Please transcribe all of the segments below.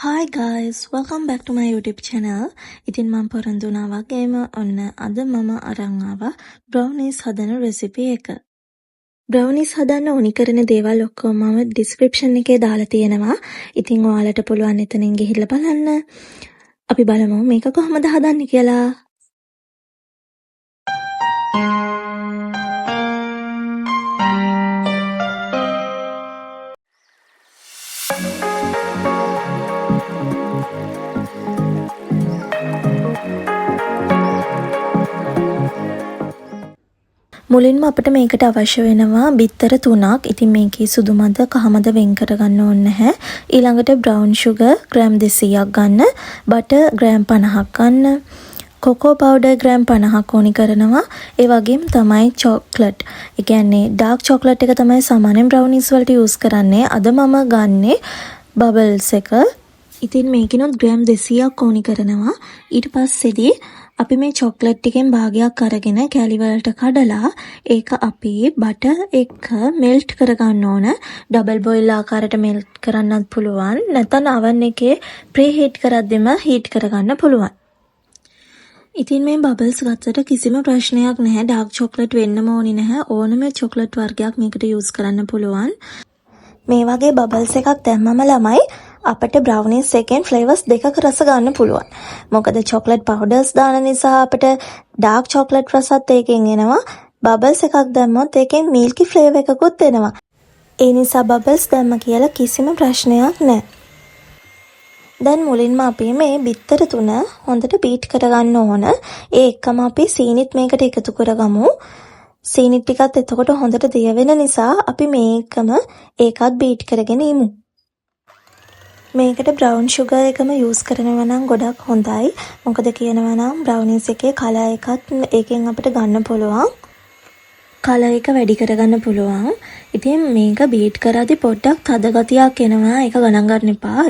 Hi guys, welcome back to my YouTube channel. ඉතින් මම පොරොන්දු වුණා වගේම ඔන්න අද මම අරන් ආවා brownies හදන recipe එක. brownies හදන්න ඕනි කරන දේවල් ඔක්කොම මම description එකේ දාලා තියෙනවා. ඉතින් ඔයාලට පුළුවන් එතනින් ගිහිල්ලා බලන්න. අපි බලමු මේක කොහොමද හදන්නේ කියලා. මුලින්ම අපිට මේකට අවශ්‍ය වෙනවා බිත්තර 3ක්. ඉතින් මේකේ සුදු මද කහ මද වෙන් කරගන්න ඕනේ නැහැ. ඊළඟට brown sugar ග්‍රෑම් 200ක් ගන්න, butter ග්‍රෑම් 50ක් ගන්න, cocoa powder ග්‍රෑම් 50ක් ඕනි කරනවා. ඒ වගේම තමයි chocolate. ඒ කියන්නේ dark chocolate එක තමයි සාමාන්‍යයෙන් brownies වලට use කරන්නේ. අද මම ගන්නේ bubbles එක. ඉතින් මේකිනොත් ග්‍රෑම් 200ක් ඕනි කරනවා. ඊට පස්සේදී අපි මේ චොක්ලට් එකෙන් භාගයක් අරගෙන කැලි වලට කඩලා ඒක අපි බටර් එක මෙල්ට් කරගන්න ඕන. ඩබල් බොයිල් ආකාරයට මෙල්ට් කරන්නත් පුළුවන්. නැත්නම් oven එකේ ප්‍රී හීට් කරද්දිම හීට් කරගන්න පුළුවන්. ඉතින් මේ බබල්ස් ගත්තට කිසිම ප්‍රශ්නයක් නැහැ. ඩාර්ක් චොක්ලට් වෙන්නම ඕනි නැහැ. ඕනම චොක්ලට් වර්ගයක් මේකට යූස් කරන්න පුළුවන්. මේ වගේ බබල්ස් එකක් දැම්මම ළමයි අපිට brownies එකෙන් flavors දෙකක රස ගන්න පුළුවන්. මොකද chocolate powders දාන නිසා අපිට dark chocolate රසත් ඒකෙන් එනවා. bubbles එකක් දැම්මොත් ඒකෙන් milky flavor එකකුත් එනවා. ඒ නිසා bubbles දැම්ම කියලා කිසිම ප්‍රශ්නයක් නැහැ. දැන් මුලින්ම අපි මේ බිත්තර 3 හොඳට බීට් කරගන්න ඕන. ඒ එක්කම අපි සීනිත් මේකට එකතු කරගමු. සීනි ටිකත් එතකොට හොඳට දිය වෙන නිසා අපි මේකම ඒකත් බීට් කරගෙන ඉමු. මේකට brown sugar එකම use කරනවා නම් ගොඩක් හොඳයි. මොකද කියනවා නම් brownies එකේ color එකත් ඒකෙන් අපිට ගන්න පුළුවන්. color එක වැඩි කරගන්න පුළුවන්. ඉතින් මේක බීට් කරද්දි පොඩ්ඩක් තද ගතියක් එනවා. ඒක ගණන් ගන්න එපා.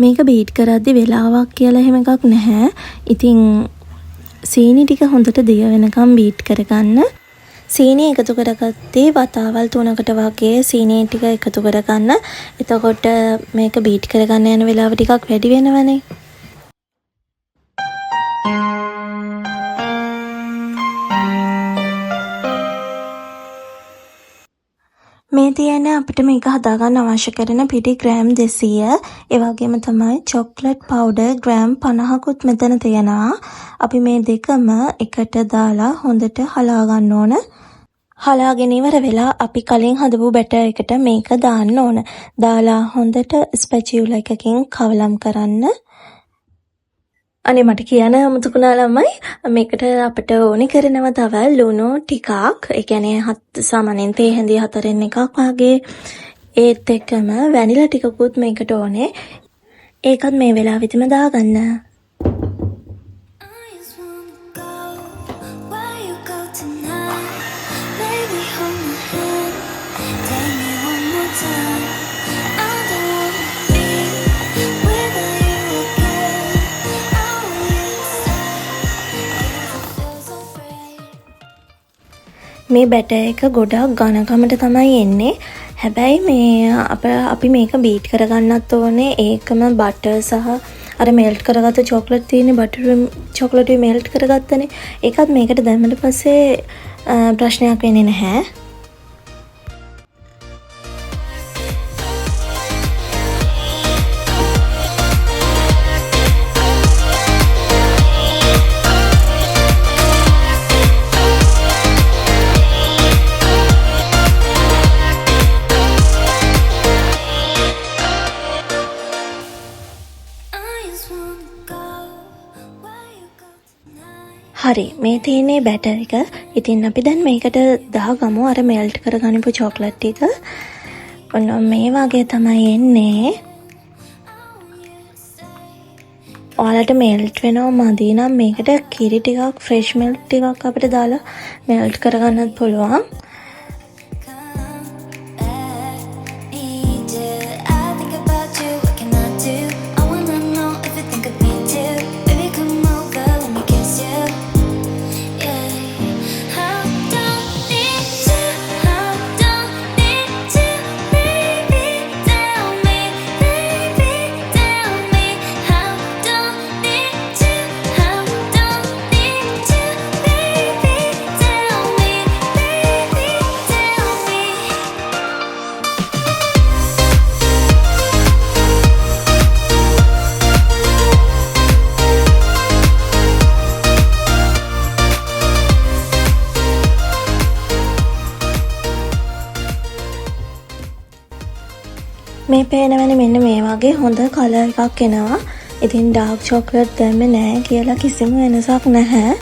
මේක බීට් කරද්දි වෙලාවක් කියලා එහෙම එකක් නැහැ. ඉතින් සීනි ටික හොඳට දිය වෙනකම් බීට් කරගන්න. සීනි එකතු කරගත්තේ වතාවල් 3කට වගේ සීනි ටික එකතු කරගන්න. එතකොට මේක බීට් කරගන්න යන වෙලාව ටිකක් වැඩි වෙනවනේ. මේ තියෙන අපිට මේක හදාගන්න අවශ්‍ය කරන පිටි ග්‍රෑම් 200. ඒ වගේම තමයි chocolate powder ග්‍රෑම් 50කුත් මෙතන තියෙනවා. අපි මේ දෙකම එකට දාලා හොඳට හලා ගන්න ඕන. හලාගෙන ඉවර වෙලා අපි කලින් හදපු බැටර් එකට මේක දාන්න ඕන. දාලා හොඳට ස්පැචියුලා එකකින් කවලම් කරන්න. අනේ මට කියන්න අමතකුණා ළමයි. මේකට අපිට ඕනි කරනවා තව ලුණු ටිකක්. ඒ කියන්නේ සාමාන්‍යයෙන් තේ හැඳි 4න් එකක් වගේ. ඒත් එක්කම වැනිලා ටිකකුත් මේකට ඕනේ. ඒකත් මේ වෙලාවෙදිම දාගන්න. මේ බැටර් එක ගොඩක් ඝනකමට තමයි එන්නේ. හැබැයි මේ අපි මේක බීට් කරගන්නත් ඕනේ. ඒකම බටර් සහ අර මෙල්ට් කරගත්ත චොක්ලට් තියෙන්නේ බටර් චොක්ලට් මෙල්ට් කරගත්තනේ. ඒකත් මේකට දැම්මට පස්සේ ප්‍රශ්නයක් වෙන්නේ නැහැ. හරි මේ තියෙන්නේ බැටර් එක. ඉතින් අපි දැන් මේකට දාගමු අර මෙල්ට් කරගනිපු චොක්ලට් ටික. ඔන්න මේ වගේ තමයි එන්නේ. ඔයාලට මෙල්ට් වෙනව මදි නම් මේකට කිරි ටිකක් ෆ්‍රෙෂ් මිල්ක් ටිකක් අපිට දාලා මෙල්ට් කරගන්නත් පුළුවන්. මේ පේනවනේ මෙන්න මේ වගේ හොඳ කලර් එකක් එනවා. ඉතින් ඩාර්ක් චොක්ලට් දැම්මේ නැහැ කියලා කිසිම වෙනසක් නැහැ.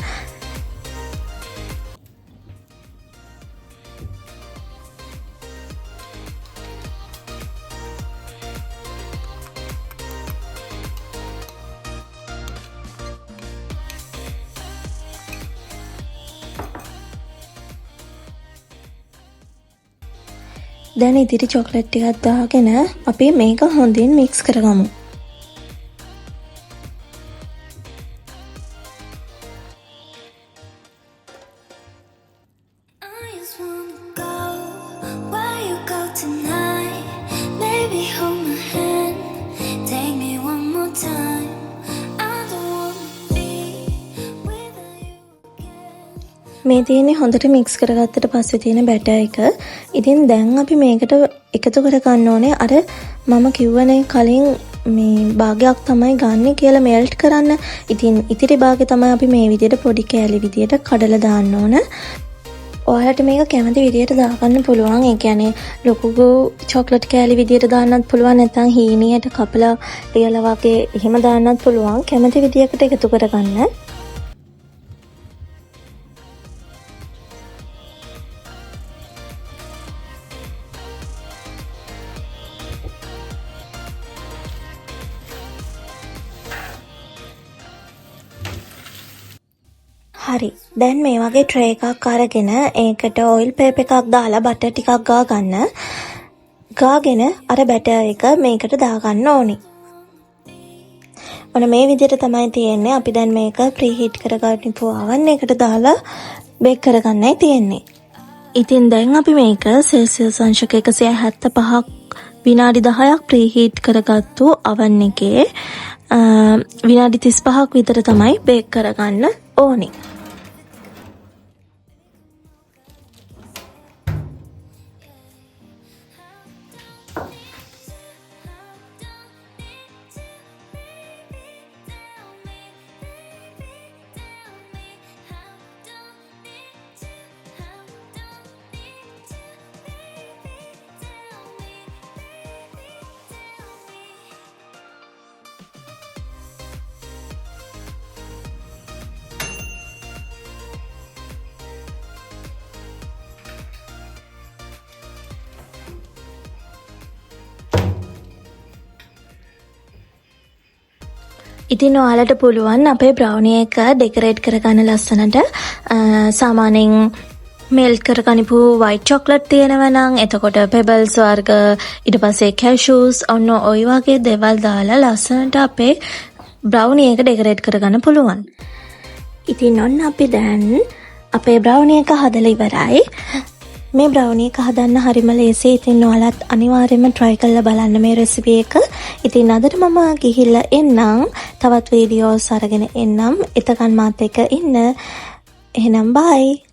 දැන් ඉතිරි චොක්ලට් ටිකක් දාගෙන අපි මේක හොඳින් මික්ස් කරගමු. මේ තියෙන්නේ හොඳට මික්ස් කරගත්තට පස්සේ තියෙන බැටර් එක. ඉතින් දැන් අපි මේකට එකතු කර ගන්න ඕනේ අර මම කිව්වනේ කලින් මේ භාගයක් තමයි ගන්න කියලා මෙල්ට් කරන්න. ඉතින් ඉතිරි භාගය තමයි අපි මේ විදිහට පොඩි කෑලි විදිහට කඩලා දාන්න ඕන. ඔයාලට මේක කැමති විදිහට දාගන්න පුළුවන්. ඒ කියන්නේ ලොකු චොක්ලට් කෑලි විදිහට දාන්නත් පුළුවන්. නැත්නම් හීනියට කපලා ලියලා වගේ එහෙම දාන්නත් පුළුවන්. කැමති විදිහකට එකතු කරගන්න. හරි. දැන් මේ වගේ ට්‍රේ එකක් අරගෙන ඒකට ඔයිල් පේපර් එකක් දාලා බටර් ටිකක් ගාගන්න. ගාගෙන අර බැටර් එක මේකට දාගන්න ඕනි. ඔන්න මේ විදිහට තමයි තියෙන්නේ. අපි දැන් මේක ප්‍රීහීට් කරගන්නපු oven එකට දාලා බේක් කරගන්නයි තියෙන්නේ. ඉතින් දැන් අපි මේක සෙල්සියස් අංශක 175ක් විනාඩි 10ක් ප්‍රීහීට් කරගත්තු oven එකේ විනාඩි 35ක් විතර තමයි බේක් කරගන්න ඕනි. ඉතින් ඔයාලට පුළුවන් අපේ බ්‍රවුනි එක ඩෙකරේට් කරගන්න ලස්සනට සාමාන්‍යයෙන් මෙල්ට් කරගනිපු වයිට් චොක්ලට් තියෙනවා නම් එතකොට පෙබල්ස් වර්ග ඊට පස්සේ කැෂූස් ඔන්න ඔය වගේ දේවල් දාලා ලස්සනට අපේ බ්‍රවුනි එක ඩෙකරේට් කරගන්න පුළුවන්. ඉතින් ඔන්න අපි දැන් අපේ බ්‍රවුනි එක හදලා ඉවරයි. මේ බ්‍රවුනි එක හදන්න හරිම ලේසියි. ඉතින් ඔයාලත් අනිවාර්යයෙන්ම try කරලා බලන්න මේ රෙසිපි එක. ඉතින් අදට මම ගිහිල්ලා එන්නම්. තවත් වීඩියෝස් අරගෙන එන්නම්. එතකන් මාත් එක්ක ඉන්න. එහෙනම් bye.